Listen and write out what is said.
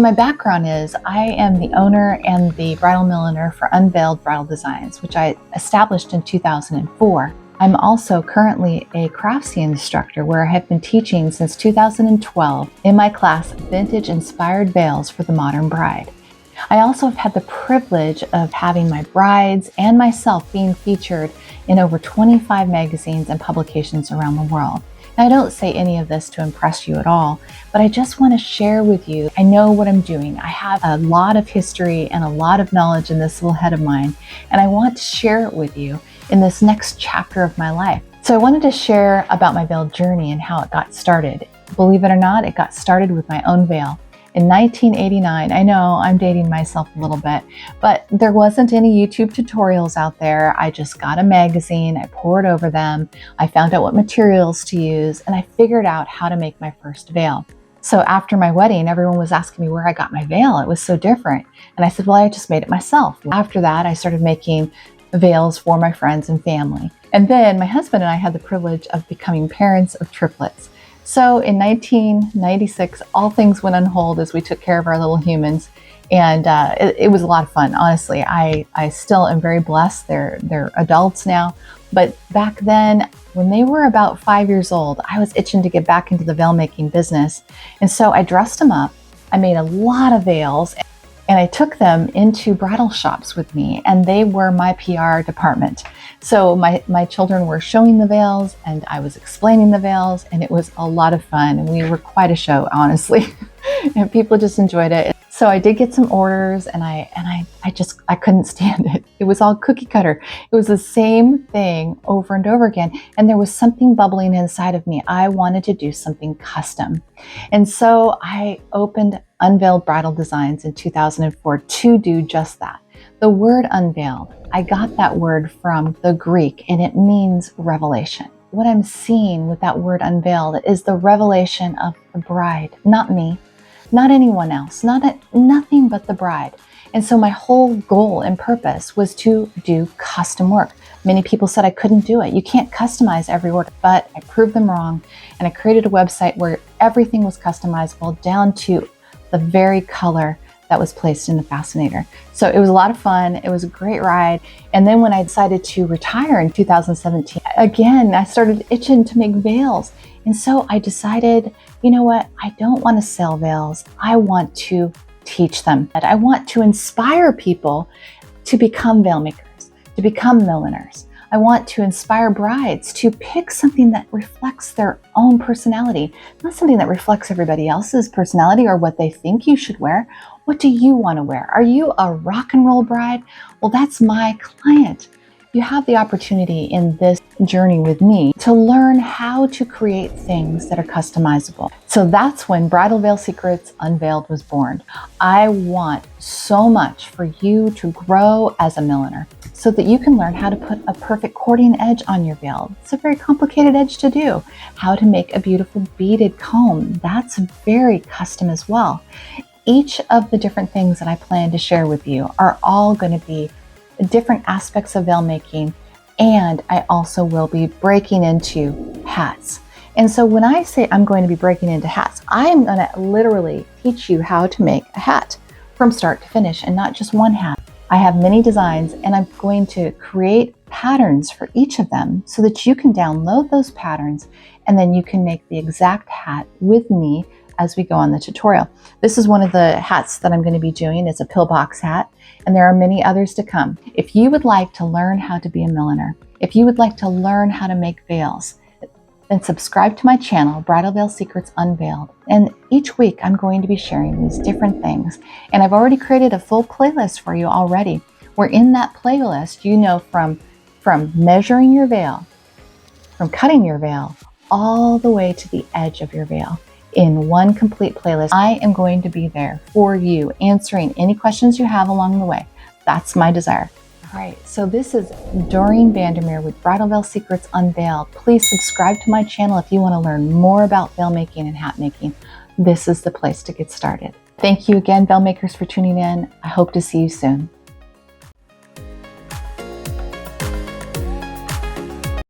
My background is I am the owner and the bridal milliner for Unveiled Bridal Designs, which I established in 2004. I'm also currently a Craftsy instructor where I have been teaching since 2012 in my class Vintage Inspired Veils for the Modern Bride. I also have had the privilege of having my brides and myself being featured in over 25 magazines and publications around the world. Now, I don't say any of this to impress you at all, but I just want to share with you, I know what I'm doing. I have a lot of history and a lot of knowledge in this little head of mine, and I want to share it with you in this next chapter of my life. So I wanted to share about my veil journey and how it got started. Believe it or not, it got started with my own veil. In 1989, I know I'm dating myself a little bit, but there wasn't any YouTube tutorials out there. I just got a magazine, I pored over them, I found out what materials to use, and I figured out how to make my first veil. So after my wedding, everyone was asking me where I got my veil. It was so different. And I said, well, I just made it myself. After that, I started making veils for my friends and family. And then my husband and I had the privilege of becoming parents of triplets. So in 1996, all things went on hold as we took care of our little humans. And it was a lot of fun, honestly. I still am very blessed. They're adults now. But back then, when they were about 5 years old, I was itching to get back into the veil making business. And so I dressed them up. I made a lot of veils. And I took them into bridal shops with me, and they were my PR department. So my children were showing the veils, and I was explaining the veils, and it was a lot of fun. And we were quite a show, honestly, and people just enjoyed it. So I did get some orders, and I couldn't stand it. It was all cookie cutter. It was the same thing over and over again. And there was something bubbling inside of me. I wanted to do something custom. And so I opened Unveiled Bridal Designs in 2004 to do just that. The word unveiled, I got that word from the Greek, and it means revelation. What I'm seeing with that word unveiled is the revelation of the bride, not me, not anyone else, nothing but the bride. And so my whole goal and purpose was to do custom work. Many people said I couldn't do it. You can't customize every order, but I proved them wrong. And I created a website where everything was customizable down to the very color that was placed in the fascinator. So it was a lot of fun. It was a great ride. And then when I decided to retire in 2017, again, I started itching to make veils. And so I decided, you know what? I don't want to sell veils. I want to teach them. I want to inspire people to become veil makers, to become milliners. I want to inspire brides to pick something that reflects their own personality, not something that reflects everybody else's personality or what they think you should wear. What do you want to wear? Are you a rock and roll bride? Well, that's my client. You have the opportunity in this journey with me to learn how to create things that are customizable. So that's when Bridal Veil Secrets Unveiled was born. I want so much for you to grow as a milliner so that you can learn how to put a perfect cording edge on your veil. It's a very complicated edge to do. How to make a beautiful beaded comb. That's very custom as well. Each of the different things that I plan to share with you are all going to be different aspects of veil making, and I also will be breaking into hats. And so when I say I'm going to be breaking into hats, I'm going to literally teach you how to make a hat from start to finish, and not just one hat. I have many designs, and I'm going to create patterns for each of them so that you can download those patterns, and then you can make the exact hat with me as we go on the tutorial. This is one of the hats that I'm going to be doing. It's a pillbox hat, and there are many others to come. If you would like to learn how to be a milliner, if you would like to learn how to make veils, then subscribe to my channel, Bridal Veil Secrets Unveiled. And each week I'm going to be sharing these different things. And I've already created a full playlist for you already, where in that playlist, you know, from measuring your veil, from cutting your veil, all the way to the edge of your veil. In one complete playlist. I am going to be there for you, answering any questions you have along the way. That's my desire. All right, so this is Dorene Vandermeer with Bridal Veil Secrets Unveiled. Please subscribe to my channel if you want to learn more about veil making and hat making. This is the place to get started. Thank you again, veil makers, for tuning in. I hope to see you soon.